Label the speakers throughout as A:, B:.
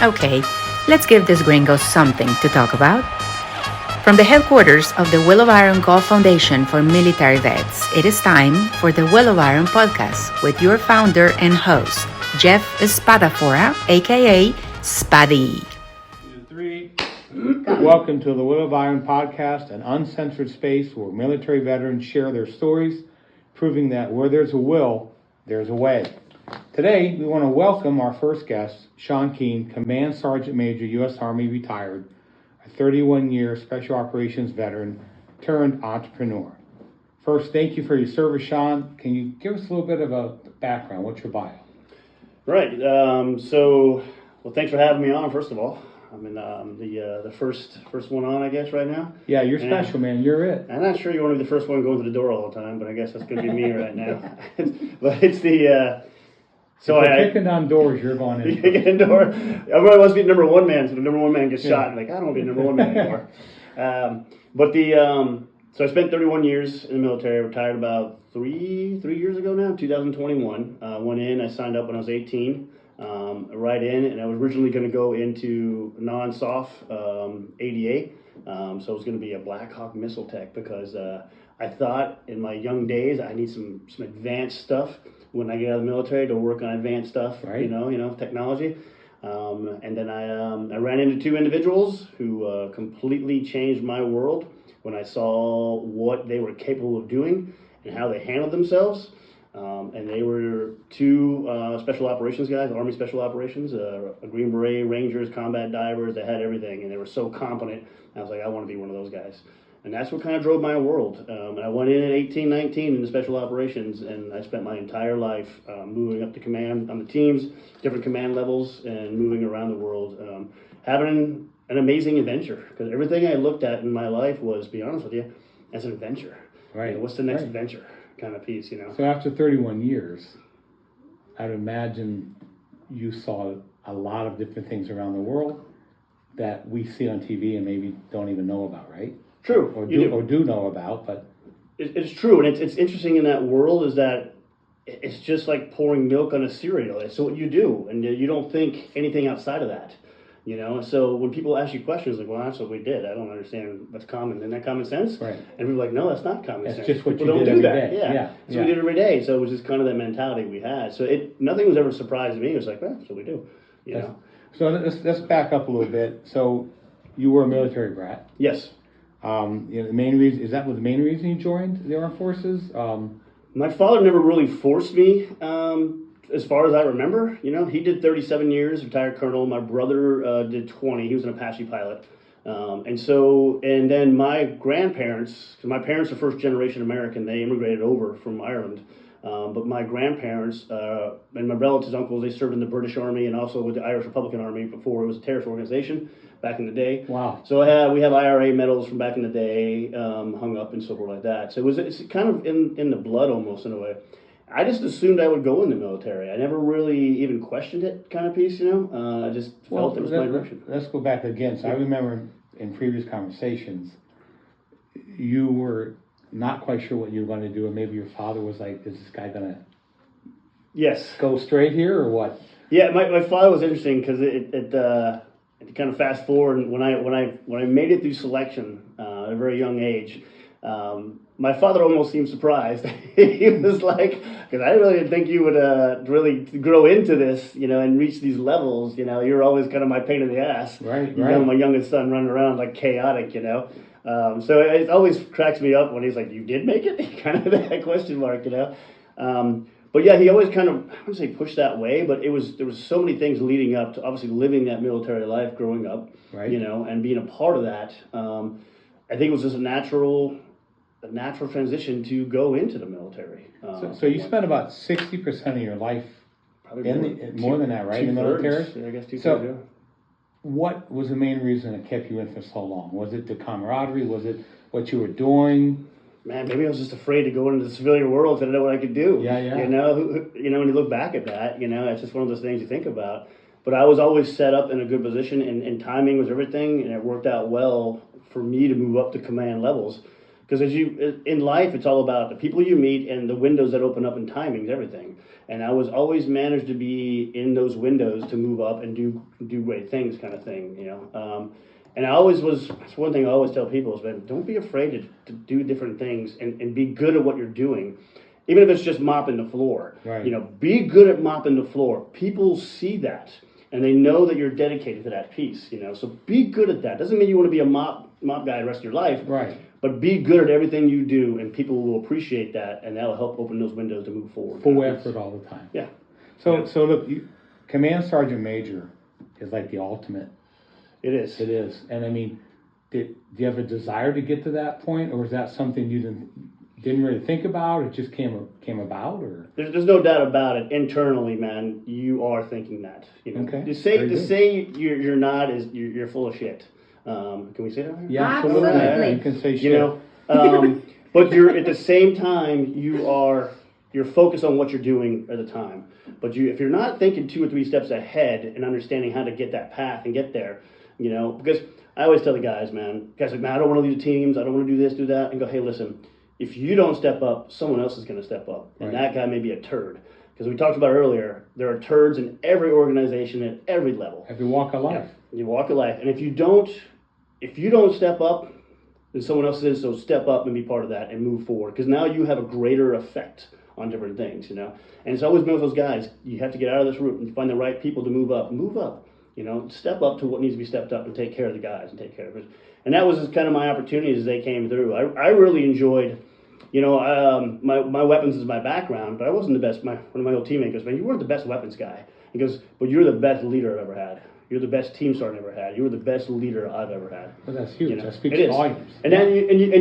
A: Okay, let's give these gringos something to talk about. From the headquarters of the Wheel of Iron Golf Foundation for Military Vets, it is time for the Wheel of Iron podcast with your founder and host, Jeff Spadafora, aka Spaddy.
B: 2, 3. Welcome to the Wheel of Iron podcast, an uncensored space where military veterans share their stories, proving that where there's a will, there's a way. Today, we want to welcome our first guest, Sean Keane, Command Sergeant Major, U.S. Army retired, a 31-year Special Operations veteran turned entrepreneur. First, thank you for your service, Sean. Can you give us a little bit of a background? What's your bio?
C: Right. Thanks for having me on, first of all. I'm in the first one on, I guess, right now.
B: Yeah, you're special, man. You're it.
C: I'm not sure you want to be the first one going to the door all the time, but I guess that's going to be me right now. But it's the...
B: So if we're kicking down doors, you're going in.
C: Kicking door. Everybody wants to be number one man, so the number one man gets shot. And I don't want to be number one man anymore. So I spent 31 years in the military. I retired about three years ago now, 2021. Went in. I signed up when I was 18. Right in, and I was originally going to go into non-SOF ADA. So I was going to be a Black Hawk missile tech because I thought in my young days I need some advanced stuff when I get out of the military to work on advanced stuff,
B: right.
C: you know, technology. And then I ran into two individuals who completely changed my world when I saw what they were capable of doing and how they handled themselves. And they were two special operations guys, Army Special Operations, Green Beret, Rangers, combat divers. They had everything, and they were so competent. I was like, I want to be one of those guys. And that's what kind of drove my world. And I went in at 18, 19 into Special Operations, and I spent my entire life moving up to command on the teams, different command levels, and moving around the world, having an amazing adventure. Because everything I looked at in my life was, to be honest with you, as an adventure.
B: Right.
C: You know, what's the next adventure kind of piece, you know?
B: So after 31 years, I'd imagine you saw a lot of different things around the world that we see on TV and maybe don't even know about, right?
C: True.
B: Or do know about, but...
C: It's true, and it's interesting in that world is that it's just like pouring milk on a cereal. It's what you do, and you don't think anything outside of that, you know? So when people ask you questions like, well, that's what we did, I don't understand what's common. Isn't that common sense?
B: Right.
C: And people are like, no, that's not common sense.
B: That's just what
C: people
B: you
C: don't
B: did
C: do
B: every
C: that.
B: day.
C: Yeah.
B: Yeah.
C: That's what we did every day. So it was just kind of that mentality we had. So nothing was ever a surprise to me. It was like, well, that's what we do, you know?
B: So let's back up a little bit. So you were a military brat.
C: Yes.
B: The main reason, is that the main reason you joined the armed forces?
C: My father never really forced me, as far as I remember. You know, he did 37 years, retired colonel. My brother did 20. He was an Apache pilot. And then my grandparents, because my parents are first generation American, they immigrated over from Ireland. But my grandparents and my relatives, uncles, they served in the British Army and also with the Irish Republican Army before it was a terrorist organization back in the day.
B: Wow.
C: So we have IRA medals from back in the day hung up and so forth like that. So it's kind of in the blood almost in a way. I just assumed I would go in the military. I never really even questioned it kind of piece, you know. I just felt it was my direction.
B: Let's go back again. So I remember in previous conversations, you were not quite sure what you were going to do, and maybe your father was like, is this guy going to go straight here or what? Yeah,
C: my father was interesting because it kind of fast forward, and when I made it through selection at a very young age, my father almost seemed surprised. He was like, because I really didn't think you would really grow into this, you know, and reach these levels. You know, you're always kind of my pain in the ass.
B: Right.
C: You know, my youngest son running around like chaotic, you know. So it always cracks me up when he's like, you did make it? Kind of that question mark, you know. But yeah, he always kind of, I wouldn't say pushed that way, but there was so many things leading up to obviously living that military life growing up,
B: right.
C: You know, and being a part of that. I think it was just a natural transition to go into the military.
B: So you spent about 60% of your life,
C: probably
B: more than that, right, in the military?
C: Yeah, I guess 2/3,
B: so,
C: yeah.
B: What was the main reason it kept you in for so long? Was it the camaraderie? Was it what you were doing?
C: Man, maybe I was just afraid to go into the civilian world because I didn't know what I could do.
B: Yeah.
C: You know, when you look back at that, you know, it's just one of those things you think about. But I was always set up in a good position, and timing was everything, and it worked out well for me to move up to command levels. Because in life, it's all about the people you meet and the windows that open up, and timing's everything. And I was always managed to be in those windows to move up and do great things, kind of thing, you know. And I always was. That's one thing I always tell people is, man, don't be afraid to do different things and be good at what you're doing, even if it's just mopping the floor.
B: Right.
C: You know, be good at mopping the floor. People see that, and they know that you're dedicated to that piece. You know, so be good at that. Doesn't mean you want to be a mop guy the rest of your life.
B: Right.
C: But be good at everything you do, and people will appreciate that, and that'll help open those windows to move forward.
B: Full effort all the time.
C: Yeah.
B: So look, Command Sergeant Major is like the ultimate.
C: It is.
B: It is. And I mean, do you have a desire to get to that point, or is that something you didn't really think about? It just came about, or?
C: There's no doubt about it. Internally, man, you are thinking that. You know,
B: Okay.
C: To say you're not is you're full of shit. Can we say that?
B: Yeah,
A: Absolutely.
B: Yeah, you can say shit.
C: You know, but you're at the same time you're focused on what you're doing at the time. But if you're not thinking 2 or 3 steps ahead and understanding how to get that path and get there, you know, because I always tell the guys, man, I don't want to lead the teams, I don't want to do this, do that, and go, hey, listen, if you don't step up, someone else is going to step up, and that guy may be a turd. Because we talked about earlier, there are turds in every organization at every level.
B: Every walk of life.
C: Yeah, you walk of life, and if you don't step up, then someone else is. So step up and be part of that and move forward. Because now you have a greater effect on different things, you know. And it's always been with those guys. You have to get out of this route and find the right people to move up. Move up. You know, step up to what needs to be stepped up and take care of the guys and take care of it. And that was kind of my opportunities as they came through. I really enjoyed, you know, my weapons is my background, but I wasn't the best. One of my old teammates goes, man, you weren't the best weapons guy. He goes, but you're the best leader I've ever had. You're the best team sergeant I've ever had. You were the best leader I've ever had.
B: Well, that's huge.
C: You know,
B: That speaks
C: it is.
B: volumes.
C: And then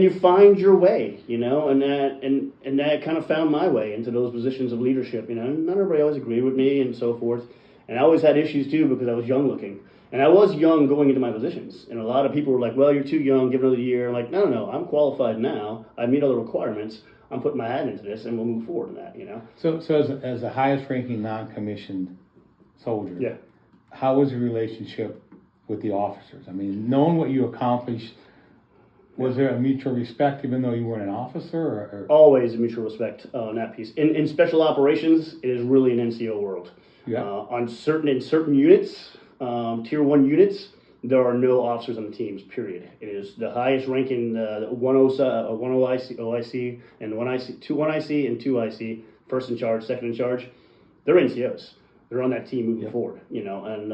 C: you find your way, you know, and that kind of found my way into those positions of leadership. You know, and not everybody always agreed with me and so forth. And I always had issues too because I was young looking. And I was young going into my positions. And a lot of people were like, well, you're too young, give another year. I'm like, no, I'm qualified now. I meet all the requirements. I'm putting my hat into this and we'll move forward in that, you know.
B: So as the highest ranking non-commissioned soldier,
C: Yeah.
B: how was your relationship with the officers? I mean, knowing what you accomplished, was there a mutual respect even though you weren't an officer? Or?
C: Always a mutual respect on that piece. In special operations, it is really an NCO world.
B: Yeah.
C: In certain units, tier 1 units, there are no officers on the teams, period. It is the highest ranking, 1 OIC, and 1 IC, 2 IC and 2 IC, first in charge, second in charge. They're NCOs. They're on that team moving forward, you know. And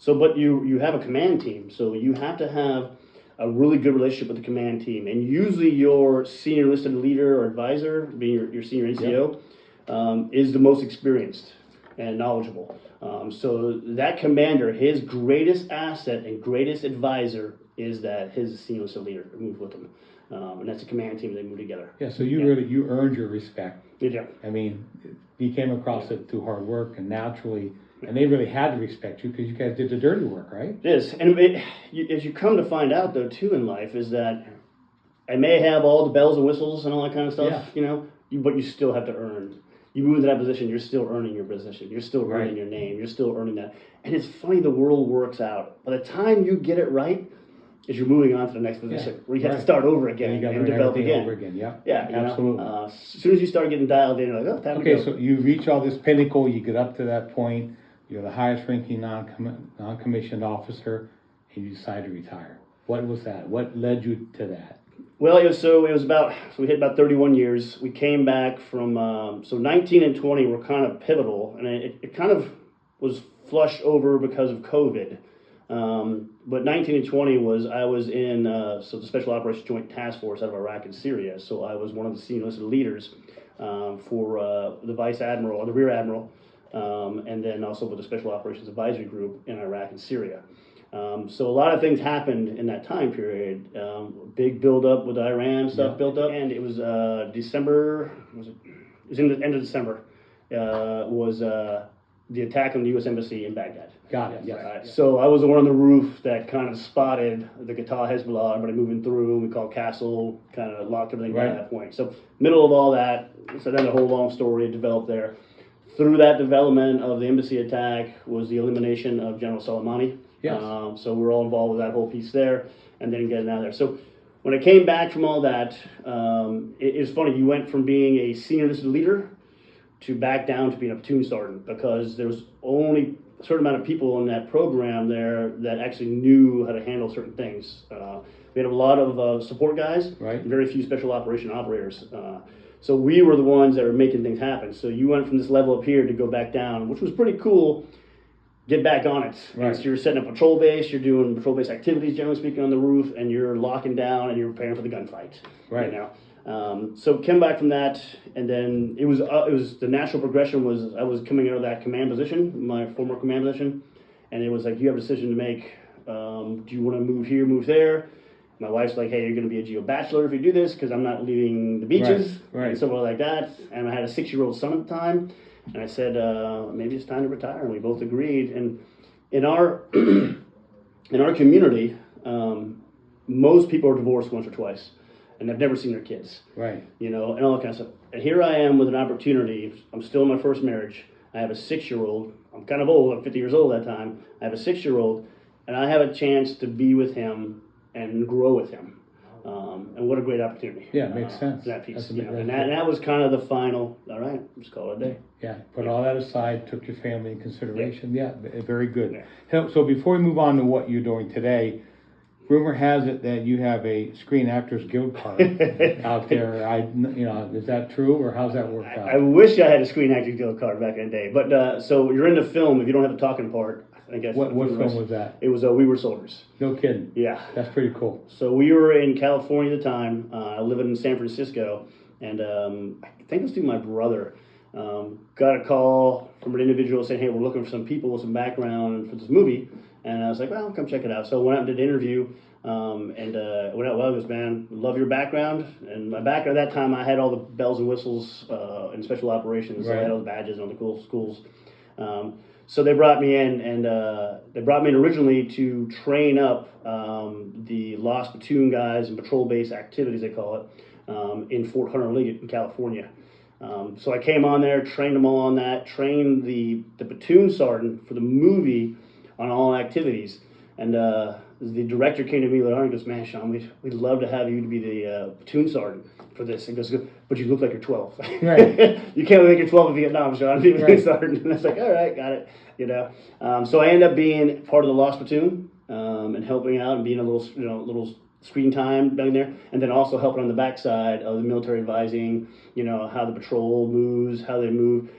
C: but you have a command team, so you have to have a really good relationship with the command team. And usually your senior enlisted leader or advisor, being your senior NCO, is the most experienced and knowledgeable. So that commander, his greatest asset and greatest advisor is that his senior enlisted leader moves with him. And that's a command team, they move together.
B: Yeah, so you earned your respect.
C: Yeah.
B: I mean, you came across it through hard work and naturally, and they really had to respect you because you guys did the dirty work, right?
C: It is. And as you come to find out, though, too, in life, is that I may have all the bells and whistles and all that kind of stuff, you know, but you still have to earn. You move into that position, you're still earning your position. You're still earning your name. You're still earning that. And it's funny, the world works out. By the time you get it right, is you're moving on to the next position where you have to start over again and develop again.
B: Over again. Yeah,
C: Yeah,
B: absolutely.
C: As soon as you start getting dialed in, you're like, oh, time to go.
B: Okay, so you reach all this pinnacle, you get up to that point, you're the highest ranking non-commissioned officer, and you decide to retire. What was that? What led you to that?
C: Well, we hit about 31 years. We came back from, 19 and 20 were kind of pivotal, and it kind of was flushed over because of COVID. But 19 and 20 I was in the Special Operations Joint Task Force out of Iraq and Syria. So I was one of the senior enlisted leaders for the Vice Admiral or the Rear Admiral, and then also with the Special Operations Advisory Group in Iraq and Syria. So a lot of things happened in that time period. Big buildup with Iran stuff built up, and it was December. It was in the end of December. Was the attack on the U.S. Embassy in Baghdad.
B: Got it. Yeah.
C: So I was the one on the roof that kind of spotted the Qatar Hezbollah, everybody moving through. We called Castle, kind of locked everything down at that point. So middle of all that, so then the whole long story developed there. Through that development of the embassy attack was the elimination of General Soleimani.
B: Yes.
C: So we're all involved with that whole piece there, and then getting out of there. So when I came back from all that, it's funny. You went from being a senior enlisted leader to back down to being a platoon sergeant because there was only a certain amount of people in that program there that actually knew how to handle certain things. We had a lot of support guys,
B: Right.
C: very few special operation operators. So we were the ones that were making things happen. So you went from this level up here to go back down, which was pretty cool. Get back on it.
B: Right.
C: So you're setting up a patrol base, you're doing patrol base activities, generally speaking, on the roof, and you're locking down and you're preparing for the gunfight.
B: Right.
C: You know? So came back from that, and then it was the natural progression was I was coming out of that command position, my former command position, and it was like you have a decision to make. Do you want to move here, move there? My wife's like, hey, you're going to be a geo bachelor if you do this because I'm not leaving the beaches
B: Right.
C: and stuff like that. And I had a 6-year-old son at the time. And I said, maybe it's time to retire, and we both agreed. And in our in our community, most people are divorced once or twice, and they've never seen their kids.
B: Right.
C: You know, and all that kind of stuff. And here I am with an opportunity. I'm still in my first marriage. I have a 6-year-old. I'm kind of old. I'm 50 years old at that time. I have a 6-year-old, and I have a chance to be with him and grow with him. And what a great opportunity.
B: Yeah, it makes sense.
C: That piece.
B: That's a
C: You
B: big-
C: know,
B: that's
C: and that was kind of the final, all right, let's call it a day.
B: Yeah, put all that aside, took your family in consideration. Yeah, very good.
C: Yeah.
B: So before we move on to what you're doing today, rumor has it that you have a Screen Actors Guild card out there. Is that true, or how's that work out?
C: I wish I had a Screen Actors Guild card back in the day. But so you're into film, if you don't have the talking part, I think that's
B: What film was that?
C: It was We Were Soldiers.
B: No kidding.
C: Yeah.
B: That's pretty cool.
C: So we were in California at the time, living in San Francisco, and I think it was through my brother. Got a call from an individual saying, hey, we're looking for some people with some background for this movie. And I was like, well, come check it out. So I went out and did an interview, and went out well. Goes, man, love your background. And my background at that time, I had all the bells and whistles in special operations. So I
B: Right.
C: had all the badges and all the cool schools. So they brought me in, and they brought me in originally to train up the Lost Platoon guys and patrol base activities, they call it, in Fort Hunter Liggett in California. So I came on there, trained them all on that, trained the platoon sergeant for the movie on all activities. And the director came to me later on and goes, man, Sean, we'd love to have you to be the platoon sergeant for this. And goes, but you look like you're 12.
B: Right.
C: You can't look like you're 12 in Vietnam, Sean. Be a platoon
B: Right.
C: sergeant. And I was like, all right, got it. You know. So I ended up being part of the Lost Platoon and helping out and being a little screen time down there, and then also helping on the backside of the military advising, how the patrol moves, how they move.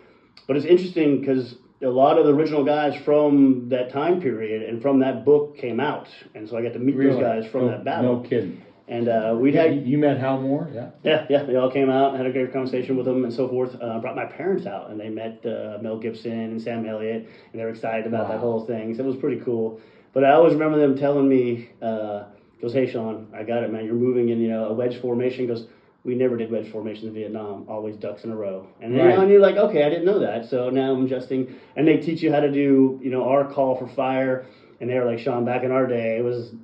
C: But it's interesting because a lot of the original guys from that time period and from that book came out, and so I got to meet those guys from that battle.
B: No kidding.
C: And we had
B: You met Hal Moore? Yeah.
C: yeah, they all came out, had a great conversation with them and so forth. Brought my parents out, and they met Mel Gibson and Sam Elliott, and they were excited about that whole thing. So it was pretty cool. But I always remember them telling me, goes, hey, Sean, I got it, man. You're moving in, a wedge formation. Goes, we never did wedge formations in Vietnam, always ducks in a row. And then,
B: Right.
C: and you're like, okay, I didn't know that. So now I'm adjusting. And they teach you how to do, our call for fire. And they were like, Sean, back in our day,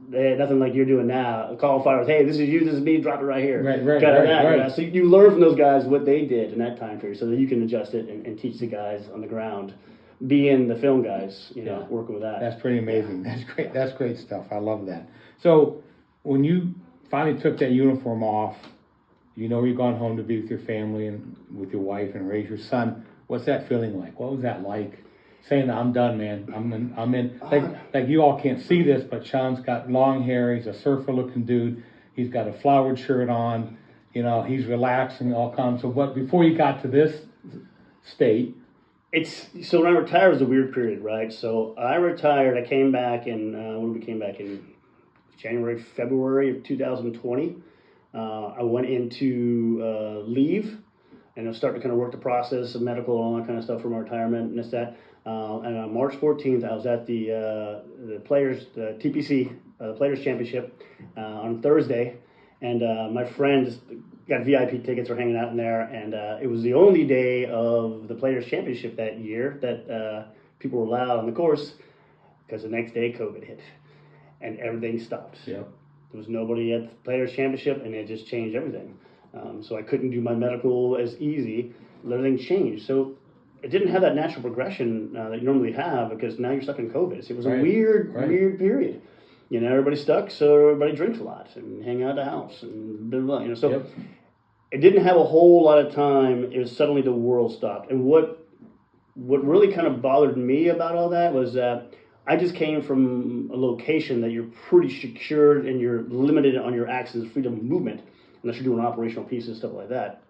C: they had nothing like you're doing now. A call for fire was, hey, this is you, this is me, drop it right here.
B: Right,
C: Kind of
B: right,
C: that,
B: right.
C: So you learn from those guys what they did in that time period so that you can adjust it and teach the guys on the ground, being the film guys, working with that.
B: That's pretty amazing. That's great. That's great stuff. I love that. So when you finally took that uniform off, you're going home to be with your family and with your wife and raise your son. What's that feeling like? What was that like? Saying, I'm done, man. I'm in. Like you all can't see this, but Sean's got long hair. He's a surfer-looking dude. He's got a flowered shirt on. He's relaxing, all calm. So, but before you got to this state,
C: So when I retired, it was a weird period, right? So I retired. I came back in when we came back in January, February of 2020. I went into leave, and I was starting to kind of work the process of medical and all that kind of stuff for my retirement and this that. And on March 14th, I was at the TPC Players Championship on Thursday, and my friends got VIP tickets. Were hanging out in there, and it was the only day of the Players Championship that year that people were allowed on the course because the next day COVID hit, and everything stopped.
B: Yep.
C: There was nobody at the Players Championship, and it just changed everything. So I couldn't do my medical as easy. Everything changed. So it didn't have that natural progression that you normally have because now you're stuck in COVID. So it was a weird period. Everybody's stuck, so everybody drinks a lot and hang out at the house and blah, blah, So
B: Yep.
C: it didn't have a whole lot of time. It was suddenly the world stopped. And what really kind of bothered me about all that was that I just came from a location that you're pretty secured and you're limited on your access to freedom of movement unless you're doing operational pieces, stuff like that.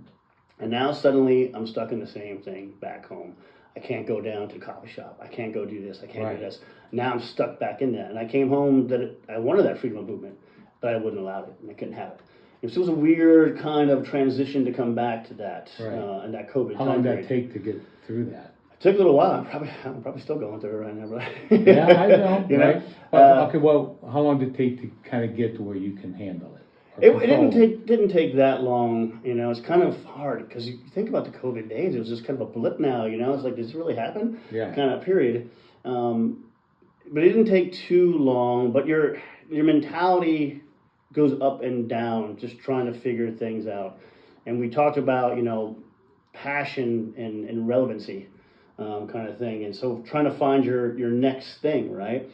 C: And now suddenly I'm stuck in the same thing back home. I can't go down to the coffee shop. I can't go do this. I can't do this. Now I'm stuck back in that. And I came home that I wanted that freedom of movement, but I wouldn't allow it, and I couldn't have it. And so it was a weird kind of transition to come back to that, and that COVID.
B: How long did that take to get through that?
C: It took a little while. I'm probably still going through it right now, right?
B: Yeah, I know.
C: You
B: right?
C: know?
B: Okay, well, how long did it take to kind of get to where you can handle it?
C: It didn't take that long. It's kind of hard because you think about the COVID days. It was just kind of a blip now. It's like, does this really happen?
B: Yeah.
C: Kind of period. But it didn't take too long. But your mentality goes up and down, just trying to figure things out. And we talked about passion and relevancy, kind of thing. And so trying to find your next thing, right?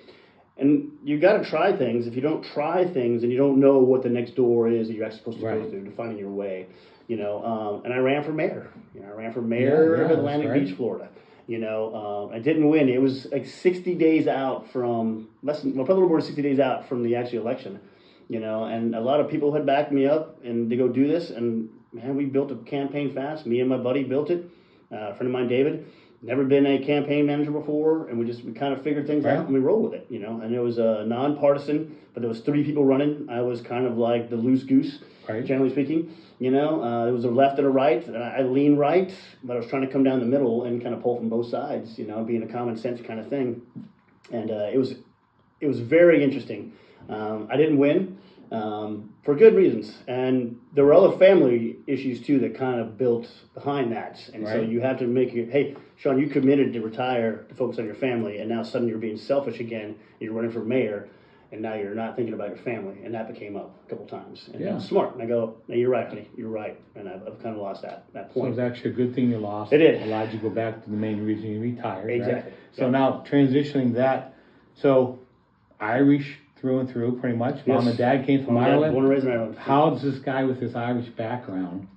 C: And you got to try things. If you don't try things and you don't know what the next door is that you're actually supposed to go through to finding your way, and I ran for mayor. I ran for mayor of Atlantic Beach, Florida. I didn't win. It was like 60 days out from probably a little more than 60 days out from the actual election. And a lot of people had backed me up and to go do this. And man, we built a campaign fast. Me and my buddy built it. A friend of mine, David. Never been a campaign manager before, and we kind of figured things out and we rolled with it, And it was nonpartisan, but there was 3 people running. I was kind of like the loose goose, generally speaking. There was a left and a right, and I leaned right, but I was trying to come down the middle and kind of pull from both sides, being a common sense kind of thing. And it was very interesting. I didn't win. For good reasons, and there were other family issues too that kind of built behind that, and so you have to make it. Hey, Sean, you committed to retire to focus on your family, and now suddenly you're being selfish again. And you're running for mayor, and now you're not thinking about your family, and that became up a couple times. And it was smart. And I go, no, you're right, honey, you're right, and I've kind of lost that point.
B: So it was actually a good thing you lost.
C: It did.
B: Allowed you to go back to the main reason you retired.
C: Exactly.
B: Right? So now transitioning that, so Irish through and through, pretty much. Mom and Dad came from Ireland.
C: Born and raised in Ireland.
B: How does this guy with this Irish background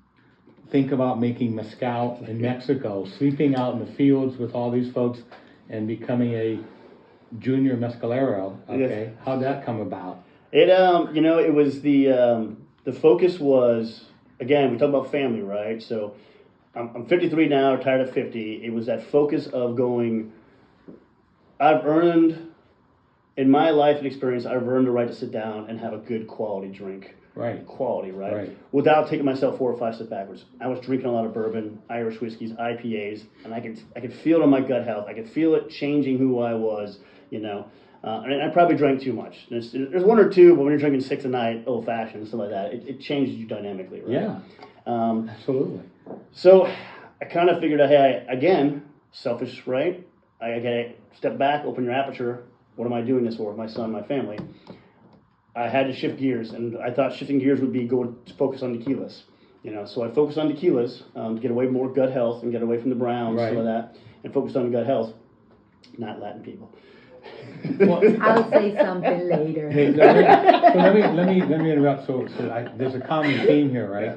B: think about making mezcal in Mexico, sleeping out in the fields with all these folks, and becoming a junior mezcalero? Okay, how'd that come about?
C: It it was the focus was, again, we talk about family, right? So I'm 53 now, retired at 50. It was that focus of going, I've earned. In my life and experience, I've earned the right to sit down and have a good quality drink.
B: Right.
C: Quality, right? Without taking myself 4 or 5 steps backwards. I was drinking a lot of bourbon, Irish whiskeys, IPAs, and I could feel it on my gut health. I could feel it changing who I was, And I probably drank too much. There's 1 or 2, but when you're drinking 6 a night, old fashioned and stuff like that, it changes you dynamically, right?
B: Yeah. Absolutely.
C: So I kind of figured out, hey, again, selfish, right? I gotta step back, open your aperture. What am I doing this for? My son, my family. I had to shift gears, and I thought shifting gears would be go to focus on tequilas. So I focused on tequilas to get away more gut health and get away from the browns, some of that, and focused on gut health. Not Latin people.
B: Well,
A: I'll say something later.
B: Hey, let me interrupt. So there's a common theme here, right?
C: Yeah.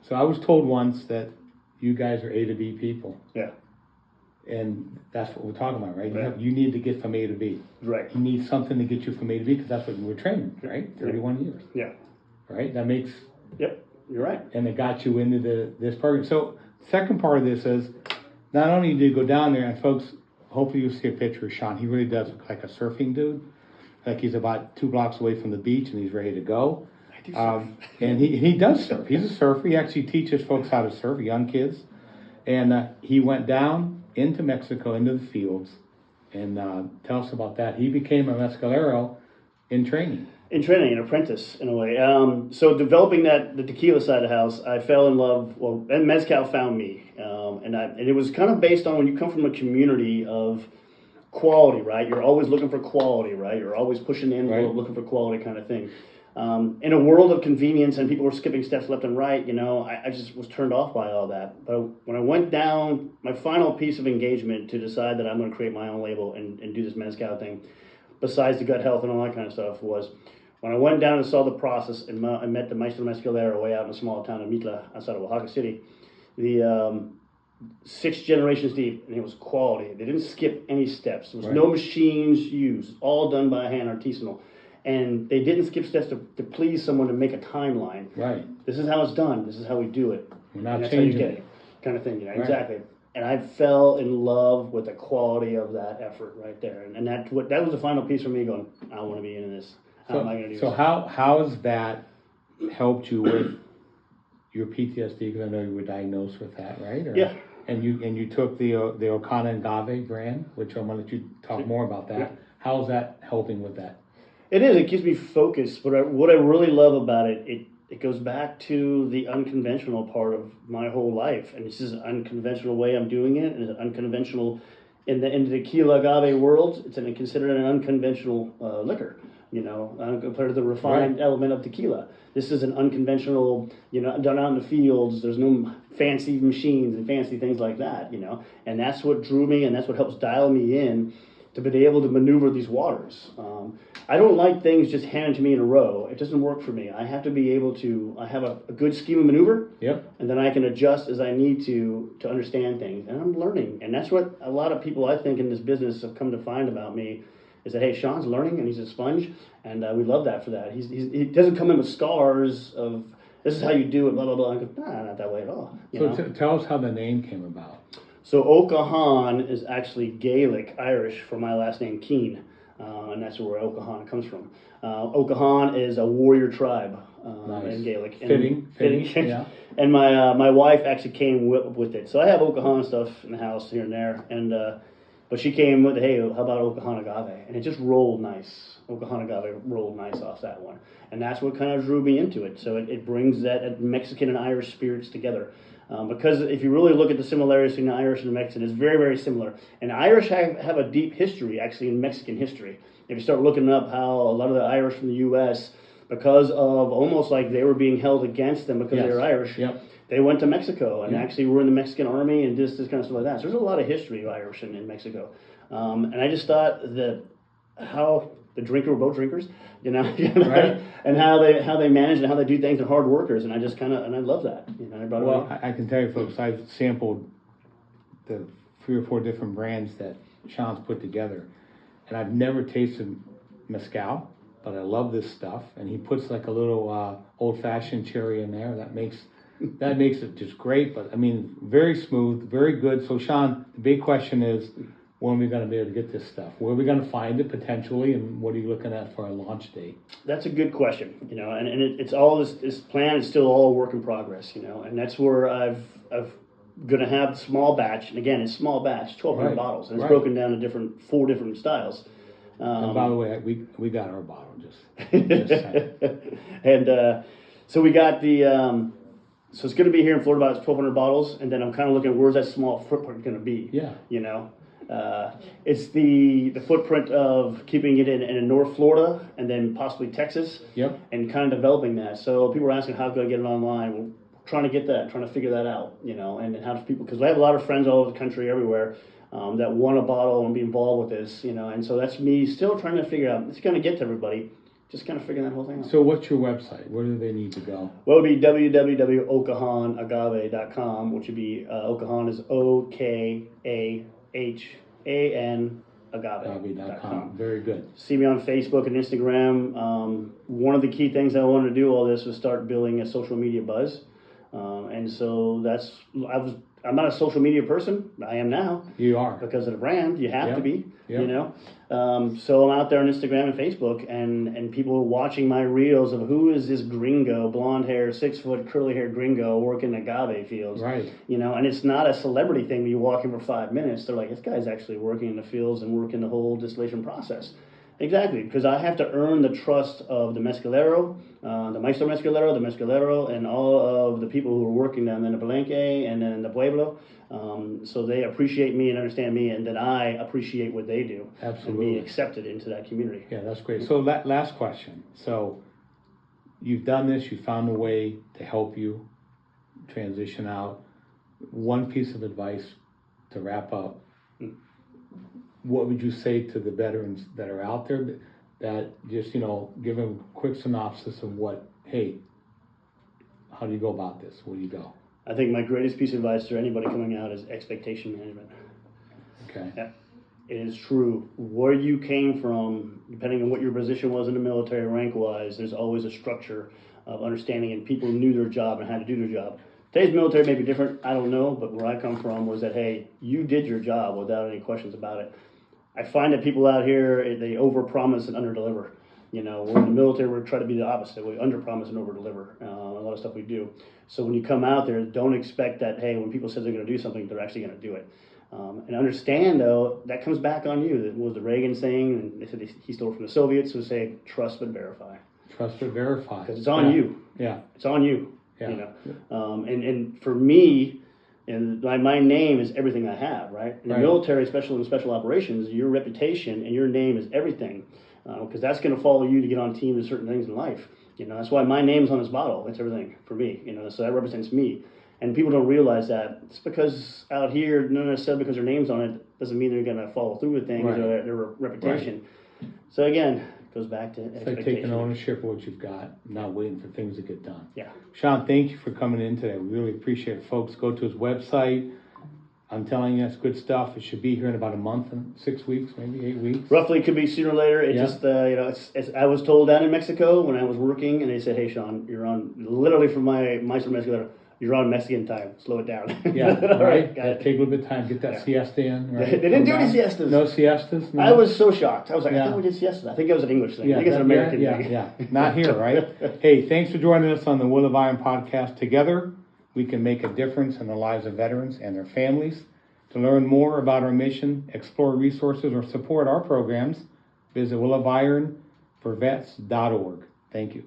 B: So I was told once that you guys are A to B people.
C: Yeah.
B: And that's what we're talking about, right?
C: Right.
B: You need to get from A to B.
C: Right.
B: You need something to get you from A to B because that's what you were trained, right? 31 years.
C: Yeah.
B: Right? That makes...
C: Yep. You're right.
B: And it got you into this program. So second part of this is, not only did you go down there, and folks, hopefully you'll see a picture of Sean. He really does look like a surfing dude. Like he's about 2 blocks away from the beach and he's ready to go.
C: I do surf.
B: And he does surf. He's a surfer. He actually teaches folks how to surf, young kids. And he went down into Mexico, into the fields, and tell us about that. He became a mezcalero in training.
C: In training, an apprentice in a way. So developing the tequila side of the house, I fell in love. Well, and mezcal found me, and it was kind of based on when you come from a community of quality, right? You're always looking for quality, right? You're always pushing the envelope, looking for quality kind of thing. In a world of convenience and people were skipping steps left and right, I just was turned off by all that. But when I went down, my final piece of engagement to decide that I'm going to create my own label and do this mezcal thing, besides the gut health and all that kind of stuff, was when I went down and saw the process and I met the Maestro Mescalero way out in a small town of Mitla outside of Oaxaca City. The 6 generations deep, and it was quality. They didn't skip any steps. There was no machines used. All done by hand, artisanal. And they didn't skip steps to please someone to make a timeline.
B: Right.
C: This is how it's done. This is how we do it.
B: We're not
C: and that's
B: changing
C: how you get it. Kind of thing, you know, exactly. And I fell in love with the quality of that effort right there. And that was the final piece for me going, I want to be in this. How am I going to do this?
B: So how has that helped you with your PTSD? Because I know you were diagnosed with that, right?
C: Yeah.
B: And you took the Okana Agave brand, which I'm going to let you talk more about that.
C: Yeah.
B: How is that helping with that?
C: It is. It keeps me focused. But what I really love about it goes back to the unconventional part of my whole life. And this is an unconventional way I'm doing it. And it's unconventional in the tequila agave world. It's considered an unconventional liquor. You know, compared to the refined element of tequila. This is an unconventional, you know, done out in the fields. There's no fancy machines and fancy things like that, you know. And that's what drew me, and that's what helps dial me in to be able to maneuver these waters. I don't like things just handed to me in a row. It doesn't work for me. I have to be able to, I have a good scheme of maneuver, and then I can adjust as I need to understand things. And I'm learning. And that's what a lot of people, I think, in this business have come to find about me, is that, hey, Sean's learning and he's a sponge, and we love that for that. He doesn't come in with scars of, this is how you do it, blah, blah, blah. I go, nah, not that way at all.
B: So tell us how the name came about.
C: So Okahan is actually Gaelic, Irish, for my last name, Keane, and that's where Okahan comes from. Okahan is a warrior tribe in Gaelic.
B: Fitting. Yeah.
C: And my wife actually came with it. So I have Okahan stuff in the house here and there, and but she came with, hey, how about Okahan Agave? And it just rolled nice. Okahan Agave rolled nice off that one. And that's what kind of drew me into it. So it brings that Mexican and Irish spirits together. Because if you really look at the similarities between the Irish and the Mexican, it's very, very similar. And Irish have a deep history, actually, in Mexican history. If you start looking up how a lot of the Irish from the U.S., because of almost like they were being held against them because they were Irish, they went to Mexico and actually were in the Mexican army and this kind of stuff like that. So there's a lot of history of Irish in Mexico. And I just thought that how the drinker were both drinkers, you know, and how they manage and how they do things and hard workers. And I just I love that. You know, I brought it
B: I can tell you, folks, I've sampled the 3 or 4 different brands that Sean's put together, and I've never tasted mezcal, but I love this stuff. And he puts like a little old-fashioned cherry in there. That makes it just great. But I mean, very smooth, very good. So Sean, the big question is, when are we going to be able to get this stuff? Where are we going to find it potentially, and what are you looking at for a launch date?
C: That's a good question, you know, and it's all this plan is still all work in progress, you know, and that's where I've going to have small batch, and again, it's small batch, 1,200 bottles, and it's broken down to 4 different styles.
B: And by the way, we got our bottle, just saying.
C: And so we got the, so it's going to be here in Florida, about 1,200 bottles, and then I'm kind of looking at where's that small footprint going to be, you know. It's the footprint of keeping it in North Florida and then possibly Texas, and kind of developing that. So people are asking how can I get it online. We're trying to get that, trying to figure that out, you know, and how do people, because I have a lot of friends all over the country, everywhere, that want a bottle and be involved with this, you know, and so that's me still trying to figure out. It's going to get to everybody. Just kind of figuring that whole thing out.
B: So what's your website? Where do they need to go?
C: Well, it would be www.okahanagave.com, which would be, Okahan is OKAHAN agave.com.
B: Very good.
C: See me on Facebook and Instagram. One of the key things I wanted to do all this was start building a social media buzz. And so I'm not a social media person. I am now.
B: You are.
C: Because of the brand. You have to be, you know. So I'm out there on Instagram and Facebook, and people are watching my reels of who is this gringo, blonde hair, 6-foot, curly hair gringo working agave fields.
B: Right.
C: You know, and it's not a celebrity thing where you walk in for 5 minutes. They're like, this guy's actually working in the fields and working the whole distillation process. Exactly, because I have to earn the trust of the Mescalero, the Maestro Mescalero, the Mescalero, and all of the people who are working down in the Palenque and then the Pueblo. So they appreciate me and understand me, and then I appreciate what they do.
B: Absolutely.
C: And be accepted into that community.
B: Yeah, that's great. So last question. So you've done this, you found a way to help you transition out. One piece of advice to wrap up. what would you say to the veterans that are out there that just, give them a quick synopsis of how do you go about this? Where do you go?
C: I think my greatest piece of advice to anybody coming out is expectation management.
B: Okay.
C: Yeah. It is true. Where you came from, depending on what your position was in the military rank-wise, there's always a structure of understanding, and people knew their job and how to do their job. Today's military may be different, I don't know, but where I come from was that, hey, you did your job without any questions about it. I find that people out here, they overpromise and underdeliver. We're in the military, we're trying to be the opposite. We underpromise and overdeliver a lot of stuff we do. So when you come out there, don't expect that, hey, when people say they're going to do something, they're actually going to do it. And understand, though, that comes back on you. That was the Reagan saying, and they said he stole it from the Soviets, who say, trust but verify.
B: Trust but verify.
C: Because it's on you.
B: Yeah.
C: It's on you.
B: Yeah.
C: And for me, and my name is everything I have, right? In the military, especially in special operations, your reputation and your name is everything. Because that's going to follow you to get on team to certain things in life. That's why my name's on this bottle. It's everything for me. So that represents me. And people don't realize that. It's because out here, not necessarily because their name's on it, doesn't mean they're going to follow through with things or their reputation. Right. So again, it goes back to
B: it's like taking ownership of what you've got, not waiting for things to get done.
C: Yeah.
B: Sean, thank you for coming in today. We really appreciate it. Folks, go to his website. I'm telling you, it's good stuff. It should be here in about a month and 6 weeks, maybe 8 weeks.
C: Roughly, could be sooner or later. It just, it's, I was told down in Mexico when I was working, and they said, hey, Sean, you're on, literally from my Maestro Mexico, you're on Mexican time. Slow it down.
B: Yeah, right. Take a little bit of time. Get that siesta in. Right?
C: They didn't do any siestas.
B: No siestas? No?
C: I was so shocked. I was like, I thought we did siestas. I think it was an English thing. I think it's an American thing.
B: Yeah. Not here, right? Hey, thanks for joining us on the Will of Iron podcast. Together, we can make a difference in the lives of veterans and their families. To learn more about our mission, explore resources, or support our programs, visit willofironforvets.org. Thank you.